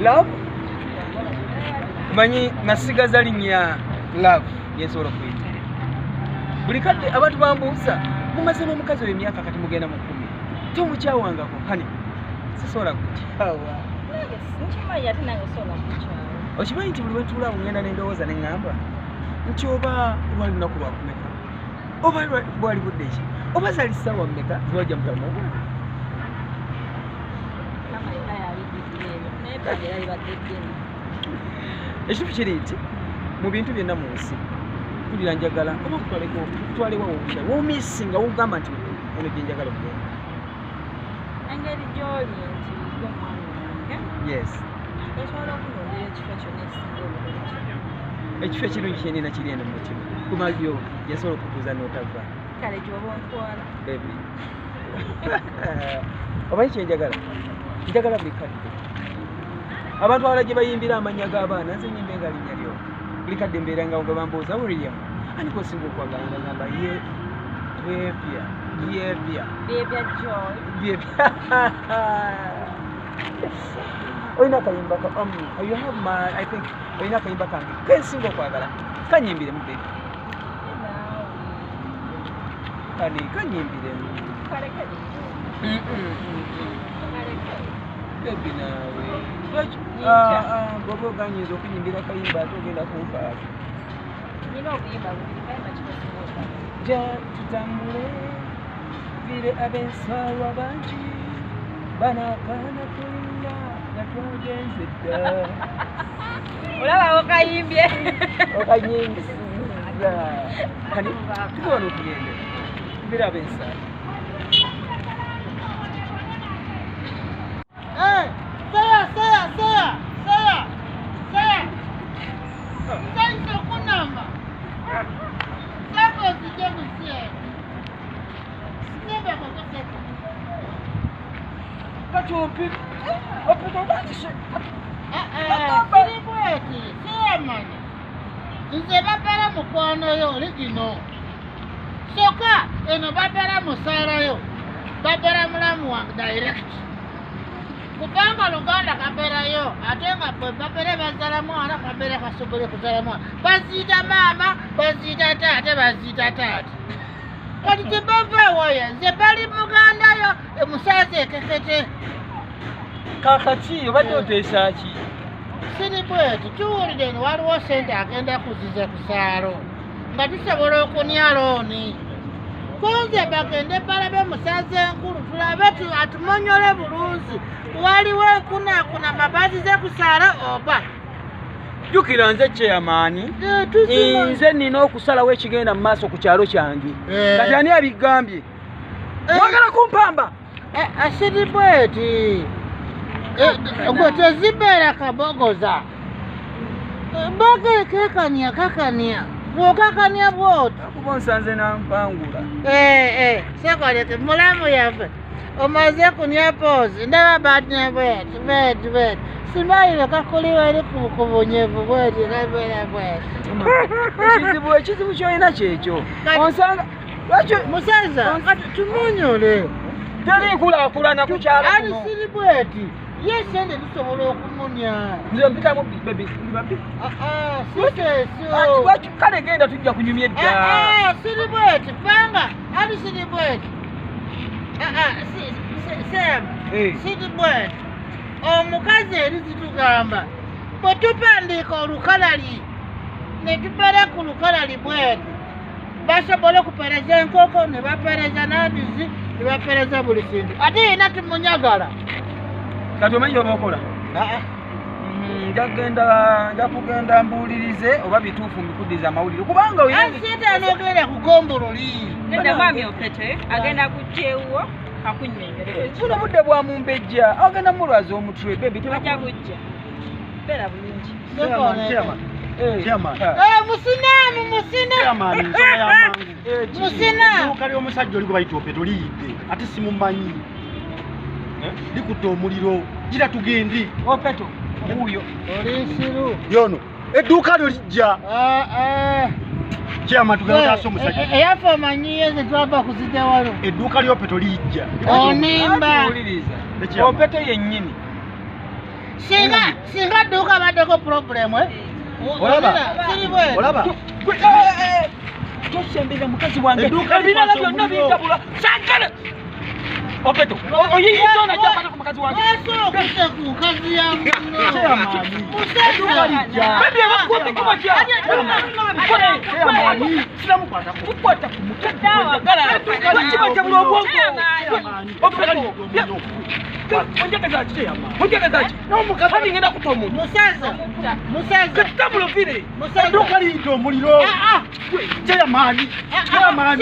Love? Manyi nasigaza linnya love yensobola kuyita. Buli kadde abantu bambuuza mumaze n'omukazi w'emyaka kati mugenda mu 10. Tomukyawangako hani sisobola kukyawa. Nkimanyi ate nange osobola kukyawa. Okimanyi nti buli wetuulaawo ngenda n'endowooza ne ŋŋamba nti oba lwali lunaku lwakumeka oba bwali budde ki oba zali ssaawa mmeka ziwajja mutamu ogwo. Ekintu kiri nti mu bintu byonna mu nsi tulira njagala oba tutwalewo obusha woomisi nga wogamba nti ono gye njagala okugenda. Engeri gy'oli nti gwe mwana wange. Yes. Osobola okunondera ekifo kyonna ekisinga obulungi. Ekifo ekirungi kyenina kiri eno mu mutima kuma byo yasobola okutuuza n'otava. Kale gy'oba ontwala. Baby. Omanyi kye njagala? Njagala buli kadde. Abantu abalala gye bayimbira amannya g'abaana nze nyimbe nga linnya lyo. Buli kadde mbeera nga nga bambuuza William. Ani kosinga okwagala nga ngamba ye Byebya. Byebya Joy. Byebya. Oyina akayimba ka you have my I think oyina akayimba kange kensinga okwagala kanyimbire mu baby. Kani kanyimbire mu. Kale. Baby nawe. Bobo ganyiza okunyimbira akayimba ate ogenda kunfaako. Nina obuyimba bubiri kayimba kikosinga. Ja tutambule vile abensaalwa bangi banakaana tulina nga twagenze dda. Olaba okayimbye. Okanyingiza. Kani tukoona okugende vile abensaalwa. Nze babala mukwano yo ligino. Soka eno babala musala yo. Babala mulamu wange direct. Kubanga Luganda kabera yo ate nga babere bazala mwana kabere kasobole kuzala mwana. Bazita mama, bazita tate, bazita tate. Kati tebava waya nze bali Buganda yo emusaze ekekete. Kakati obadde oteesa ki? Siri bweti tuwulire waliwo sente agenda kuziza ku saalo nga tusobola okunya looni. Kunze bagende balabe musaze enkulu tulabe atumonyole bulungi. Waliwo enkunaakuna mabazi ze ku saalo oba. Jjukira nze Chiarman. Nze nina okusalawo ekigenda mu maaso ku kyalo kyange. Kati ani abigambye? Mwagala kumpamba? Siri bweti. Gwe tezibeera kabogoza. Bagere kakania. Bw'okakania bw'oti. Kuba nsanze nampangula. Sekoleke mulamu yaffe. Omaze kunya poozi. Ndaba baatnya bweti. Simayiro kakuliwa eri ku bunyevu bweti kabeera bweti. Ekizibu ky'olina kyekyo. Onsanga lwaki musaza tumunyole. teri nkulaakulana ku kyalo kuno. Ali siri bweti. Yes, sende tusobola okumunya. Ndio mpitamu baby. Sike kale genda tujja kunyumya edda. Siri bweti panga. Ali siri bweti. Sam. Siri bweti. Omukazi eri zitugamba. Bwe tupandiika olukalali ne tupera ku lukalali bweti. Basobola okupereza enkoko ne bapereza n'abizi ne bapereza buli kintu. Ate yena tumunyagala. Kati omanyi oba okola? Nja kugenda mbuulirize oba bituufu mbikuddiza amawulire kubanga oyinza n'ogenda kugombolo lii. Nenda mwami Opeto agenda kujeewo akunyengere. Buno budde bwa mumbejja agenda mulwaza omutwe bebi tebajja kujja. Beera bulungi. Chiarman. Musina. Chiarman nsoma y'amangu. Musina. Okali omusajja oli gwe bayita Opeto liyidde ate simumanyi. Likutte omuliro gira tugende. Opeto wuuyo oli nsiru yono edduuka lyo lijja. Chiarman tugenda omusajja. Eyafa omanyiye ze twava kuzija walo. Edduuka lya Opeto lijja. Onimba. Opeto yennyini. Singa dduuka baddeko problem Olaba? Olaba? Tosembera mukazi wange. Edduuka Ebirala byonna bintabula. Sankale! Opeto, oyiyisoona kyapata ku mukazi wange. Okute ku nkazi ya muno. Edduuka lijja. Baby abakutte kuba kya. Chiarman, sinamukwata ku. Tukwata ku mukazi wanjagala. Bakibatabula obwongo. Opeto. Onjagala ki? Onjagala ki? Kati ngenda kutta omuntu. Musaza. Katabula vire. Edduuka liyita omuliro. Chiarman. Chiarman.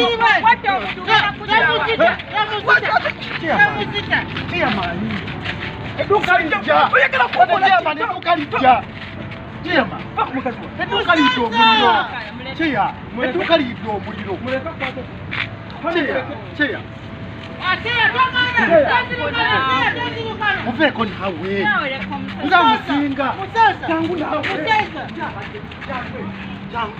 Chiarman. Edduuka lijja. Oyagala kukola Chiarman, edduuka lijja. Chiarman. Paka mukazi wange. Edduuka liyita omuliro. Chiya. Edduuka liyita omuliro. Muleka kwata. Chiya. Muveeko nawe. Nga musinga. Tangu nawe. Jangu.